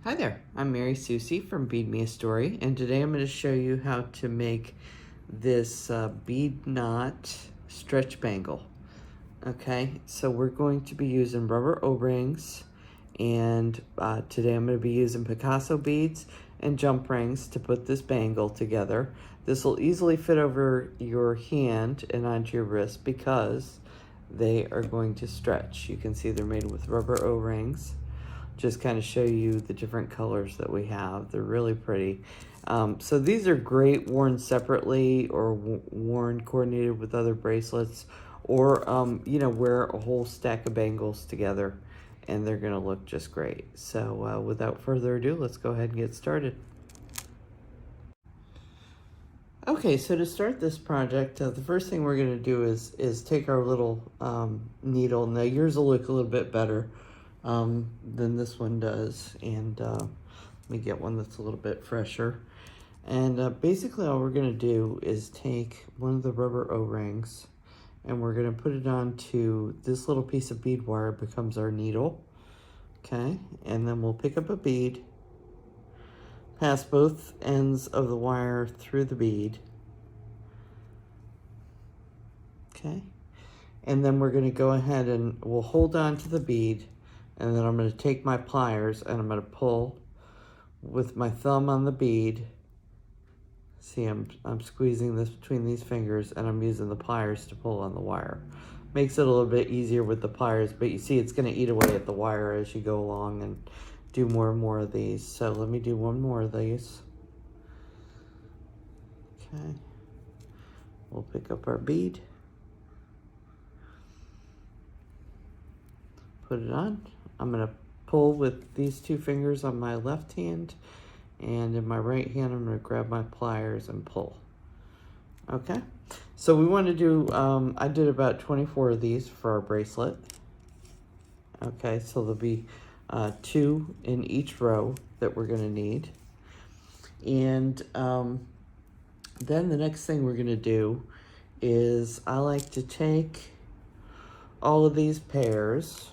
Hi there, I'm Mary Susie from Bead Me a Story, and today I'm going to show you how to make this bead knot stretch bangle. Okay, so we're going to be using rubber O-rings, and today I'm going to be using Picasso beads and jump rings to put this bangle together. This will easily fit over your hand and onto your wrist because they are going to stretch. You can see they're made with rubber O-rings. Just kind of show you the different colors that we have. They're really pretty. So these are great worn separately or worn coordinated with other bracelets, or wear a whole stack of bangles together and they're gonna look just great. So without further ado, let's go ahead and get started. Okay, so to start this project, the first thing we're gonna do is take our little needle. Now yours will look a little bit better than this one does, and let me get one that's a little bit fresher. And basically all we're going to do is take one of the rubber O-rings and we're going to put it onto this little piece of bead wire. It becomes our needle. Okay, and then we'll pick up a bead, pass both ends of the wire through the bead. Okay, and then we're going to go ahead and we'll hold on to the bead. And then I'm going to take my pliers and I'm going to pull with my thumb on the bead. See, I'm squeezing this between these fingers and I'm using the pliers to pull on the wire. Makes it a little bit easier with the pliers, but you see it's going to eat away at the wire as you go along and do more and more of these. So let me do one more of these. Okay. We'll pick up our bead. Put it on. I'm going to pull with these two fingers on my left hand, and in my right hand I'm going to grab my pliers and pull. Okay, so we want to do, I did about 24 of these for our bracelet. Okay, so there'll be 2 in each row that we're going to need. And then the next thing we're going to do is I like to take all of these pairs,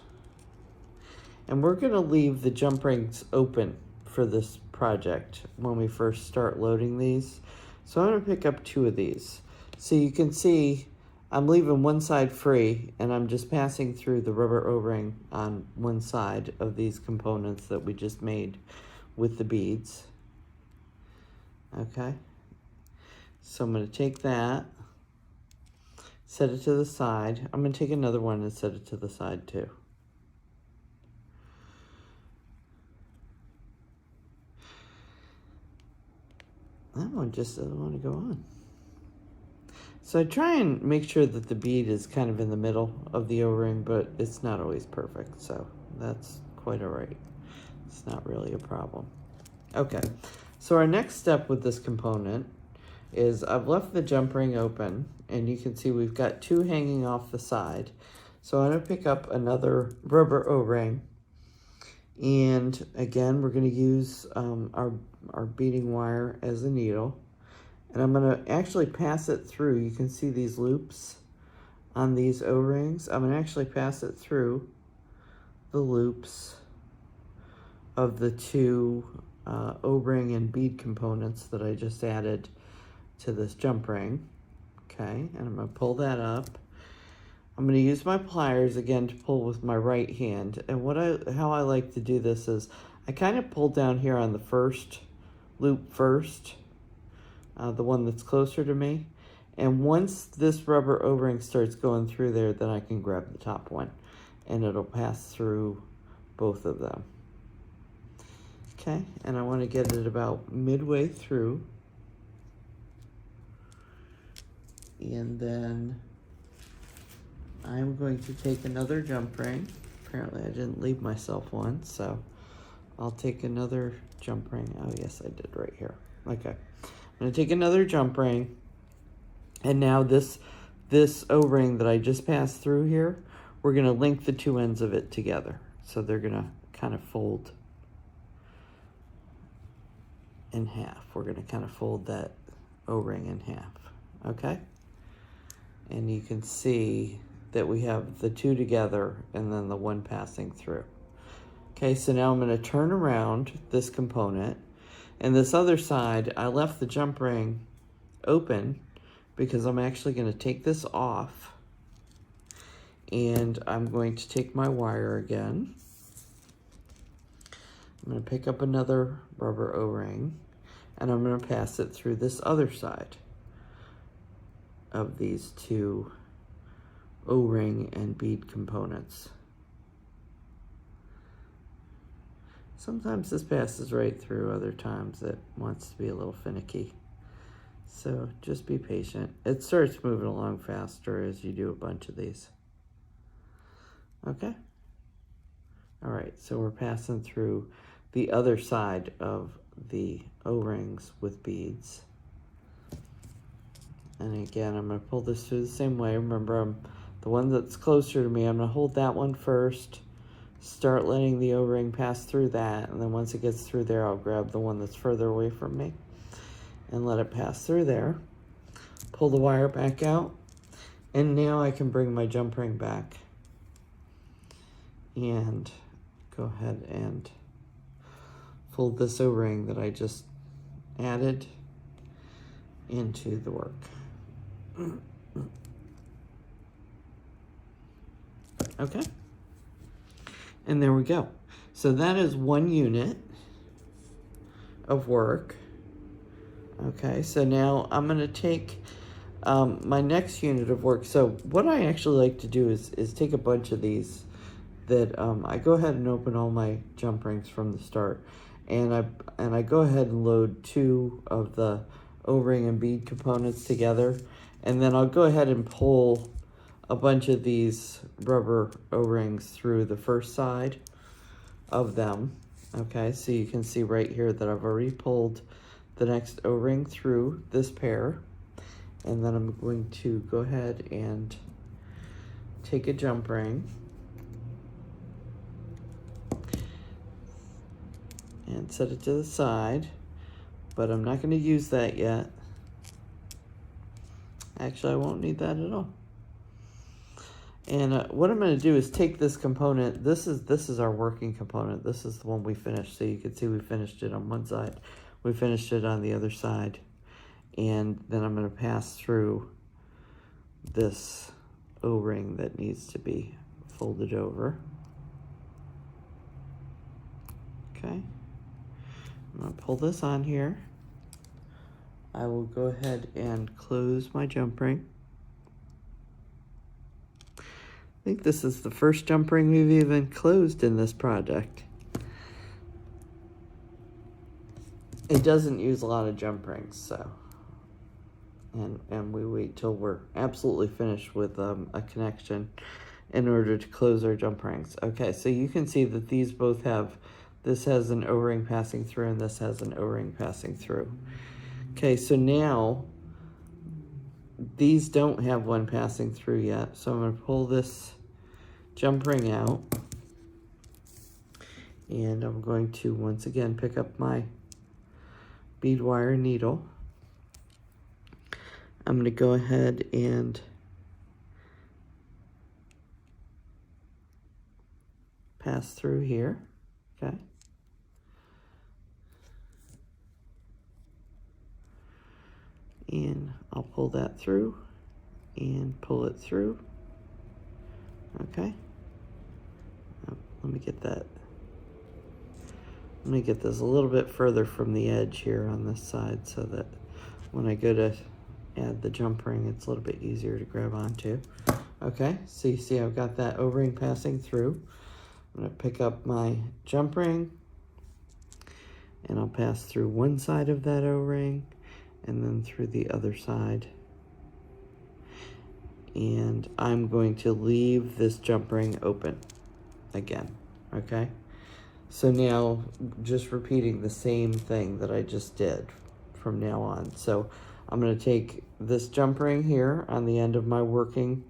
and we're going to leave the jump rings open for this project when we first start loading these. So I'm going to pick up 2 of these. So you can see I'm leaving one side free and I'm just passing through the rubber O-ring on one side of these components that we just made with the beads. Okay. So I'm going to take that, set it to the side. I'm going to take another one and set it to the side too. That one just doesn't want to go on. So I try and make sure that the bead is kind of in the middle of the O-ring, but it's not always perfect, so that's quite all right. It's not really a problem. Okay, so our next step with this component is I've left the jump ring open, and you can see we've got 2 hanging off the side. So I'm going to pick up another rubber O-ring, and again we're going to use our beading wire as a needle, and I'm going to actually pass it through. You can see these loops on these O-rings. I'm going to actually pass it through the loops of the 2 O-ring and bead components that I just added to this jump ring. Okay, and I'm going to pull that up. I'm going to use my pliers again to pull with my right hand. And how I like to do this is I kind of pull down here on the first loop first, the one that's closer to me. And once this rubber O-ring starts going through there, then I can grab the top one and it'll pass through both of them. Okay, and I want to get it about midway through. And then I'm going to take another jump ring. Apparently I didn't leave myself one, so I'll take another jump ring. Oh yes, I did right here. Okay, I'm gonna take another jump ring, and now this O-ring that I just passed through here, we're gonna link the 2 ends of it together. So they're gonna kind of fold in half. We're gonna kind of fold that O-ring in half, okay? And you can see that we have the 2 together and then the one passing through. Okay, so now I'm going to turn around this component, and this other side, I left the jump ring open because I'm actually going to take this off, and I'm going to take my wire again. I'm going to pick up another rubber O-ring, and I'm going to pass it through this other side of these two O-ring and bead components. Sometimes this passes right through, other times it wants to be a little finicky. So just be patient. It starts moving along faster as you do a bunch of these. Okay? All right, so we're passing through the other side of the O-rings with beads. And again, I'm going to pull this through the same way. Remember, the one that's closer to me, I'm going to hold that one first, start letting the O-ring pass through that, and then once it gets through there, I'll grab the one that's further away from me and let it pass through there. Pull the wire back out, and now I can bring my jump ring back and go ahead and fold this O-ring that I just added into the work. Okay, and there we go. So that is one unit of work. Okay, so now I'm going to take my next unit of work. So what I actually like to do is take a bunch of these that I go ahead and open all my jump rings from the start, and I go ahead and load two of the O-ring and bead components together, and then I'll go ahead and pull a bunch of these rubber O-rings through the first side of them. Okay, so you can see right here that I've already pulled the next O-ring through this pair, and then I'm going to go ahead and take a jump ring and set it to the side, but I'm not going to use that yet. Actually, I won't need that at all. And what I'm going to do is take this component. This is our working component. This is the one we finished. So you can see we finished it on one side. We finished it on the other side. And then I'm going to pass through this O-ring that needs to be folded over. Okay. I'm going to pull this on here. I will go ahead and close my jump ring. I think this is the first jump ring we've even closed in this project. It doesn't use a lot of jump rings, so. And we wait till we're absolutely finished with a connection in order to close our jump rings. Okay, so you can see that these both have, this has an O-ring passing through and this has an O-ring passing through. Okay, so now these don't have one passing through yet, so I'm going to pull this jump ring out, and I'm going to once again pick up my bead wire needle. I'm going to go ahead and pass through here, okay? And I'll pull that through and pull it through. Okay. Let me get that. Let me get this a little bit further from the edge here on this side so that when I go to add the jump ring, it's a little bit easier to grab onto. Okay, so you see I've got that O-ring passing through. I'm going to pick up my jump ring and I'll pass through one side of that O-ring and then through the other side. And I'm going to leave this jump ring open again, okay? So now, just repeating the same thing that I just did from now on. So I'm going to take this jump ring here on the end of my working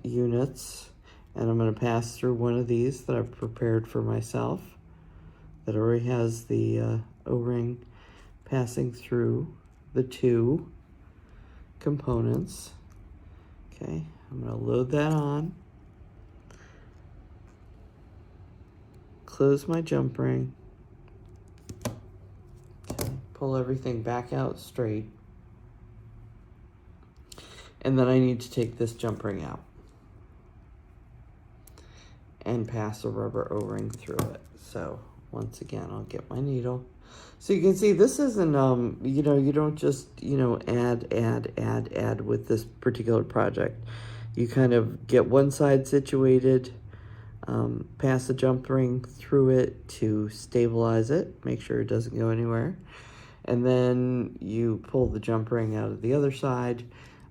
units, and I'm going to pass through one of these that I've prepared for myself that already has the O-ring passing through the two components. Okay, I'm going to load that on. close my jump ring. Okay, pull everything back out straight. And then I need to take this jump ring out and pass a rubber O-ring through it. So once again, I'll get my needle. So you can see this isn't, you know, you don't just, you know, add with this particular project. You kind of get one side situated, pass a jump ring through it to stabilize it, make sure it doesn't go anywhere. And then you pull the jump ring out of the other side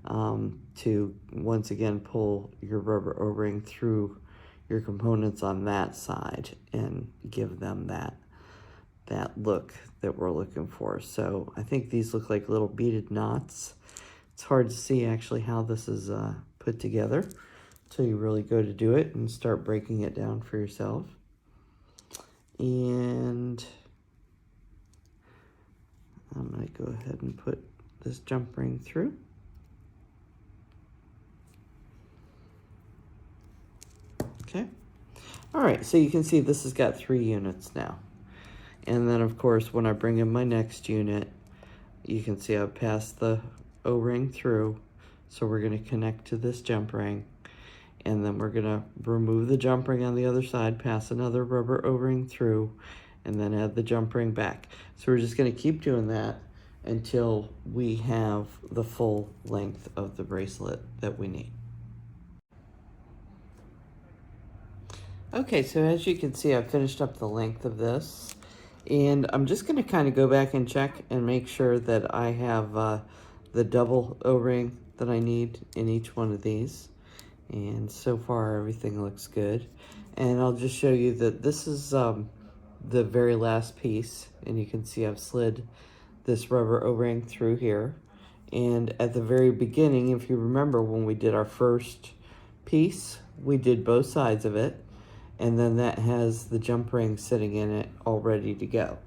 to once again pull your rubber O-ring through your components on that side and give them that look that we're looking for. So I think these look like little beaded knots. It's hard to see actually how this is put together until you really go to do it and start breaking it down for yourself. And I'm going to go ahead and put this jump ring through. Okay. All right, so you can see this has got 3 units now. And then of course, when I bring in my next unit, you can see I've passed the O-ring through. So we're going to connect to this jump ring. And then we're going to remove the jump ring on the other side, pass another rubber O-ring through, and then add the jump ring back. So we're just going to keep doing that until we have the full length of the bracelet that we need. Okay, so as you can see, I've finished up the length of this. And I'm just going to kind of go back and check and make sure that I have the double O-ring that I need in each one of these. And so far, everything looks good. And I'll just show you that this is the very last piece. And you can see I've slid this rubber O-ring through here. And at the very beginning, if you remember when we did our first piece, we did both sides of it. And then that has the jump ring sitting in it all ready to go.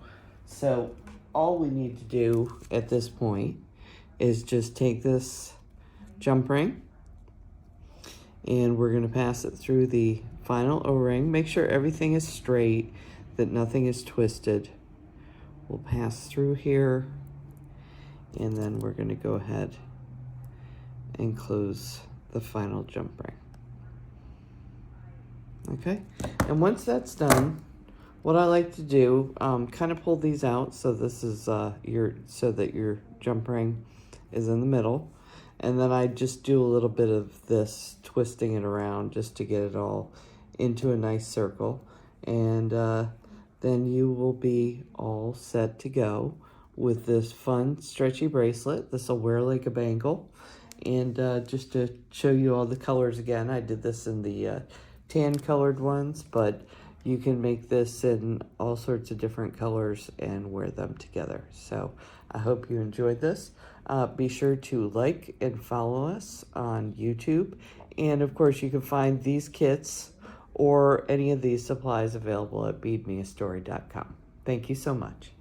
So all we need to do at this point is just take this jump ring and we're going to pass it through the final O-ring. Make sure everything is straight, that nothing is twisted. We'll pass through here and then we're going to go ahead and close the final jump ring. Okay, and once that's done, what I like to do, kind of pull these out so this is so that your jump ring is in the middle, and then I just do a little bit of this twisting it around just to get it all into a nice circle, and then you will be all set to go with this fun stretchy bracelet. This will wear like a bangle, and just to show you all the colors again, I did this in the tan colored ones, but you can make this in all sorts of different colors and wear them together. So I hope you enjoyed this. Be sure to like and follow us on YouTube. And of course, you can find these kits or any of these supplies available at beadmeastory.com. Thank you so much.